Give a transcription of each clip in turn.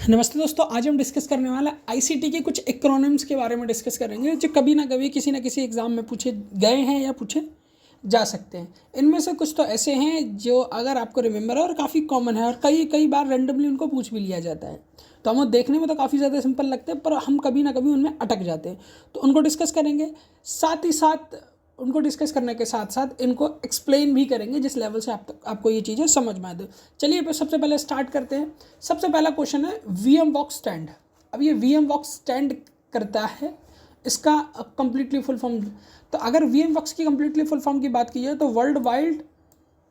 नमस्ते दोस्तों, आज हम डिस्कस करने वाला आईसीटी के कुछ एक्रोनिम्स के बारे में डिस्कस करेंगे जो कभी ना कभी किसी न किसी एग्ज़ाम में पूछे गए हैं या पूछे जा सकते हैं। इनमें से कुछ तो ऐसे हैं जो अगर आपको रिमेंबर है और काफ़ी कॉमन है और कई कई बार रैंडमली उनको पूछ भी लिया जाता है। तो हमें देखने में तो काफ़ी ज़्यादा सिंपल लगते हैं पर हम कभी ना कभी उनमें अटक जाते हैं, तो उनको डिस्कस करेंगे। साथ ही साथ उनको डिस्कस करने के साथ साथ इनको एक्सप्लेन भी करेंगे जिस लेवल से आपको ये चीज़ें समझ में आ दे। चलिए सबसे पहले स्टार्ट करते हैं। सबसे पहला क्वेश्चन है VMworks स्टैंड। अब ये VMworks स्टैंड करता है, इसका कंप्लीटली फुल फॉर्म। तो अगर VMworks की कंप्लीटली फुल फॉर्म की बात की जाए तो world wide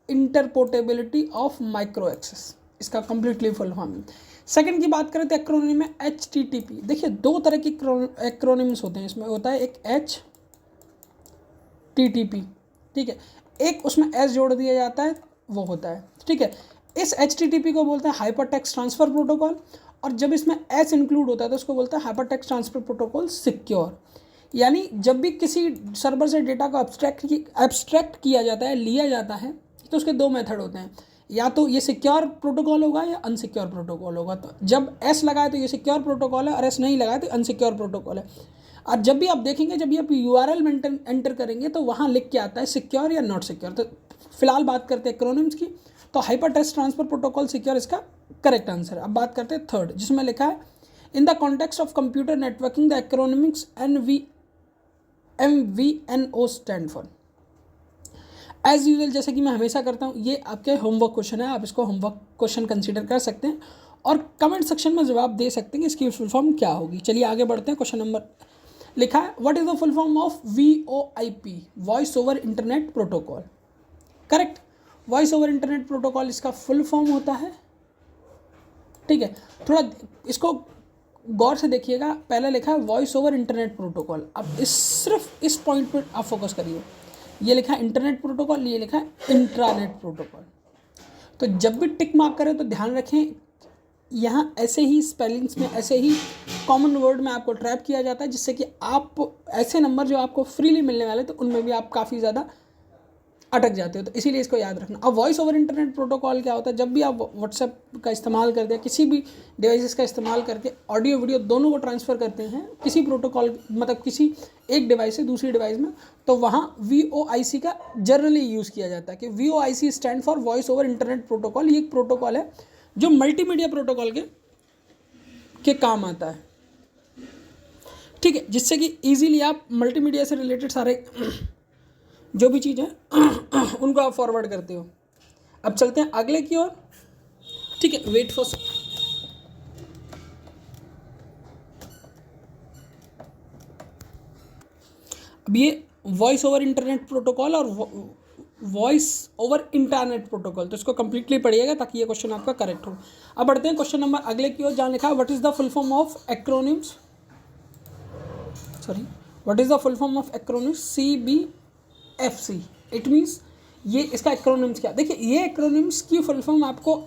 interoperability of micro access, इसका कंप्लीटली फुल फॉर्म। सेकंड की बात करें तो एक्रोनिम है HTTP। देखिए दो तरह की एक्रोनिम्स होते हैं, इसमें होता है एक HTTP, ठीक है, एक उसमें S जोड़ दिया जाता है वो होता है, ठीक है। इस HTTP को बोलते हैं हाइपर टेक्स्ट ट्रांसफ़र प्रोटोकॉल, और जब इसमें S इंक्लूड होता है तो उसको बोलते हैं hyper text transfer protocol secure. यानी जब भी किसी सर्वर से डेटा को एब्स्ट्रैक्ट किया जाता है, लिया जाता है, तो उसके दो मेथड होते हैं, या तो ये सिक्योर प्रोटोकॉल होगा या अनसिक्योर प्रोटोकॉल होगा। तो जब S लगाए तो ये सिक्योर प्रोटोकॉल है और S नहीं लगाए तो अनसिक्योर प्रोटोकॉल है। और जब भी आप देखेंगे, जब भी आप URL में एंटर करेंगे तो वहाँ लिख के आता है सिक्योर या नॉट सिक्योर। तो फिलहाल बात करते हैं एक्रोनिम्स की, तो hypertext transfer protocol secure इसका करेक्ट आंसर है। अब बात करते हैं थर्ड, जिसमें लिखा है in the context of computer networking the acronyms MVNO stand for. As usual जैसे कि मैं हमेशा करता हूँ, ये आपके होमवर्क क्वेश्चन है, आप इसको होमवर्क क्वेश्चन कंसीडर कर सकते हैं और कमेंट सेक्शन में जवाब दे सकते हैं कि इसकी फुल फॉर्म क्या होगी। चलिए आगे बढ़ते हैं। क्वेश्चन नंबर लिखा है what is the full form of VoIP, voice over internet protocol. Correct, voice over internet protocol इसका फुल फॉर्म होता है, ठीक है। थोड़ा इसको गौर से देखिएगा, पहले लिखा है वॉइस ओवर इंटरनेट प्रोटोकॉल। अब सिर्फ इस पॉइंट पर आप फोकस करिए, ये लिखा है इंटरनेट प्रोटोकॉल, ये लिखा है इंट्रानेट प्रोटोकॉल। तो जब भी टिक मार्क करें तो ध्यान रखें, यहाँ ऐसे ही स्पेलिंग्स में, ऐसे ही कॉमन वर्ड में आपको ट्रैप किया जाता है, जिससे कि आप ऐसे नंबर जो आपको फ्रीली मिलने वाले तो उनमें भी आप काफ़ी ज़्यादा अटक जाते हो, तो इसीलिए इसको याद रखना। अब वॉइस ओवर इंटरनेट प्रोटोकॉल क्या होता है, जब भी आप व्हाट्सएप का इस्तेमाल करते हैं, किसी भी डिवाइसेस का इस्तेमाल करके ऑडियो वीडियो दोनों को ट्रांसफ़र करते हैं किसी प्रोटोकॉल, मतलब किसी एक डिवाइस से दूसरी डिवाइस में, तो वहाँ VoIC का जनरली यूज़ किया जाता है कि VoIC stand for voice over internet protocol. ये एक प्रोटोकॉल है जो मल्टीमीडिया प्रोटोकॉल के काम आता है, ठीक है, जिससे कि इजीली आप मल्टीमीडिया से रिलेटेड सारे जो भी चीज़ है उनको आप फॉरवर्ड करते हो। अब चलते हैं अगले की ओर, ठीक है, वेट फॉर। अब ये वॉइस ओवर इंटरनेट प्रोटोकॉल और वॉइस ओवर इंटरनेट प्रोटोकॉल, तो इसको कंप्लीटली पढ़िएगा ताकि ये क्वेश्चन आपका करेक्ट हो। अब बढ़ते हैं क्वेश्चन नंबर अगले की ओर, जहाँ लिखा है what is the full form of acronyms, sorry, what is the full form of acronyms CBFC। It means ये इसका एक्रोनिम्स क्या। देखिए ये एक्रोनिम्स की फुल फॉर्म आपको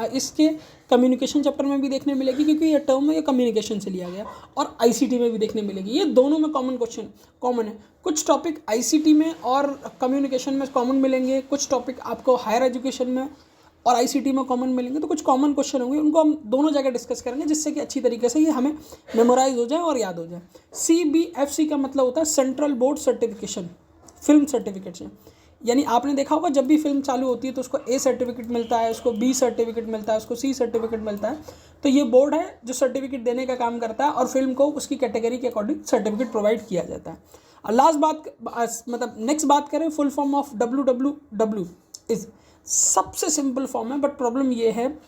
इसके कम्युनिकेशन चैप्टर में भी देखने मिलेगी, क्योंकि ये टर्म है, ये कम्युनिकेशन से लिया गया, और ICT में भी देखने मिलेगी। ये दोनों में कॉमन है। कुछ टॉपिक ICT में और कम्युनिकेशन में कॉमन मिलेंगे, कुछ टॉपिक आपको हायर एजुकेशन में और ICT में कॉमन मिलेंगे। तो कुछ कॉमन क्वेश्चन होंगे, उनको हम दोनों जगह डिस्कस करेंगे, जिससे कि अच्छी तरीके से ये हमें मेमोराइज हो जाए और याद हो जाए। CBFC का मतलब होता है central board certification, film certification. यानी आपने देखा होगा जब भी फिल्म चालू होती है तो उसको A सर्टिफिकेट मिलता है, उसको B सर्टिफिकेट मिलता है, उसको C सर्टिफिकेट मिलता है। तो ये बोर्ड है जो सर्टिफिकेट देने का काम करता है और फिल्म को उसकी कैटेगरी के अकॉर्डिंग सर्टिफिकेट प्रोवाइड किया जाता है। और लास्ट बात, मतलब नेक्स्ट बात करें, full form of WWW is सबसे सिंपल फॉर्म है, बट प्रॉब्लम ये है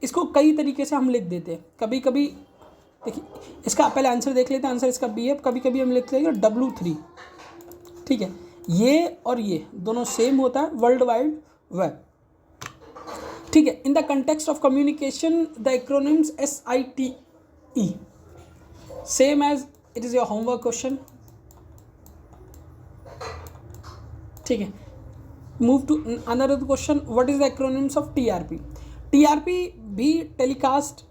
इसको कई तरीके से हम लिख देते हैं। कभी कभी देखिए, इसका पहले आंसर देख लेते हैं, आंसर इसका B है। कभी कभी हम लिख लेंगे W3, ठीक है, ये और ये दोनों सेम होता है, वर्ल्ड वाइड वेब, ठीक है। In the context of communication the acronyms SITE, same as it is your homework question, ठीक है। Move to another question, what is the acronyms of TRP भी टेलीकास्ट,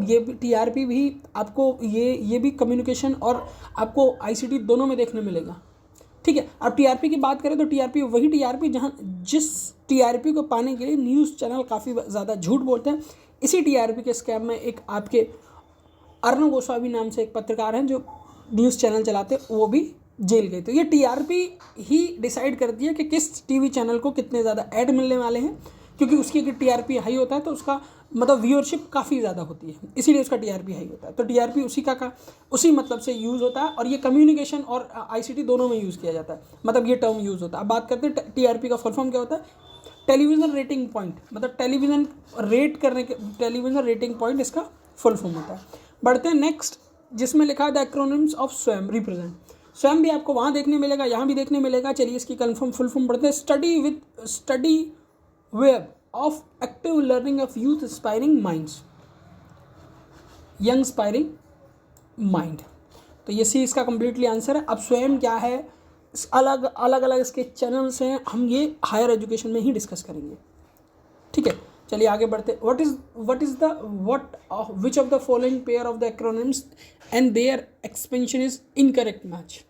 ये TRP भी आपको ये भी कम्युनिकेशन और आपको ICT दोनों में देखने मिलेगा, ठीक है। अब TRP की बात करें तो TRP वही TRP जिस TRP को पाने के लिए न्यूज़ चैनल काफ़ी ज़्यादा झूठ बोलते हैं। इसी टीआरपी के स्कैम में एक आपके अर्णव गोस्वामी नाम से एक पत्रकार हैं जो न्यूज़ चैनल चलाते, वो भी जेल गए। तो ये टीआरपी ही डिसाइड करती है कि किस टीवी चैनल को कितने ज़्यादा ऐड मिलने वाले हैं, क्योंकि उसकी अगर टीआरपी हाई होता है तो उसका मतलब व्यूअरशिप काफ़ी ज़्यादा होती है, इसीलिए उसका टीआरपी हाई होता है। तो टीआरपी उसी मतलब से यूज़ होता है, और ये कम्युनिकेशन और आईसीटी दोनों में यूज़ किया जाता है, मतलब ये टर्म यूज़ होता है। अब बात करते हैं टीआरपी का फुल फॉर्म क्या होता है। टेलीविज़न रेटिंग पॉइंट, मतलब टेलीविज़न रेटिंग पॉइंट इसका फुल फॉर्म होता है। बढ़ते हैं नेक्स्ट, जिसमें लिखा है द एक्रोनिम्स ऑफ स्वयं रिप्रेजेंट। स्वयं भी आपको वहाँ देखने मिलेगा, यहाँ भी देखने मिलेगा। चलिए इसकी कन्फर्म फुल फॉर्म पढ़ते हैं। Study web of active learning of youth inspiring minds, young inspiring mind. तो ये सी इसका कंप्लीटली आंसर है। अब स्वयं क्या है, अलग अलग इसके चैनल्स हैं, हम ये हायर एजुकेशन में ही डिस्कस करेंगे, ठीक है। चलिए आगे बढ़ते। Which of the following pair of the acronyms and their expansion is incorrect match.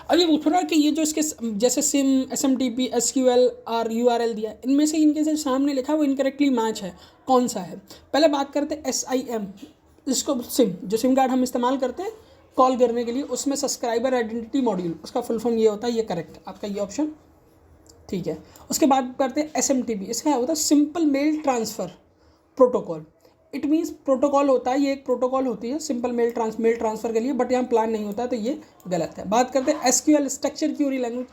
अब ये पूछ रहा है कि ये जो इसके जैसे सिम, SMTP, SQL और URL दिया, इनमें से इनके से सामने लिखा वो इनकरेक्टली मैच है, कौन सा है। पहले बात करते हैं SIM, इसको सिम कार्ड हम इस्तेमाल करते हैं कॉल करने के लिए, उसमें सब्सक्राइबर आइडेंटिटी मॉड्यूल, उसका फुल फॉर्म ये होता है, ये करेक्ट आपका ये ऑप्शन, ठीक है। उसके बाद करते हैं SMTP, इसका होता है simple mail transfer protocol. It means protocol होता है, ये एक प्रोटोकॉल होती है सिंपल मेल ट्रांसफ़र के लिए, बट यहाँ प्लान नहीं होता है, तो ये गलत है। बात करते हैं SQL, स्ट्रक्चर क्यूरी लैंग्वेज।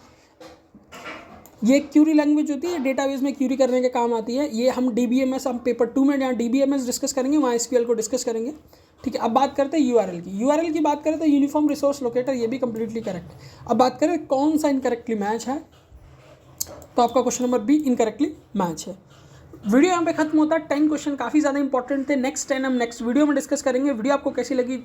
ये क्यूरी लैंग्वेज होती है, डेटाबेस में क्यूरी करने के काम आती है। ये हम DBMS, हम पेपर 2 में जहाँ DBMS डिस्कस करेंगे वहाँ SQL को डिस्कस करेंगे, ठीक है। अब बात करते हैं URL की बात करें तो यूनिफॉर्म रिसोर्स लोकेटर, ये भी कंप्लीटली करेक्ट है। अब बात करें कौन सा इनकरेक्टली मैच है, तो आपका question number B incorrectly match है। वीडियो यहाँ पे खत्म होता है। 10 क्वेश्चन काफ़ी ज़्यादा इंपॉर्टेंट थे, नेक्स्ट 10 हम नेक्स्ट वीडियो में डिस्कस करेंगे। वीडियो आपको कैसी लगी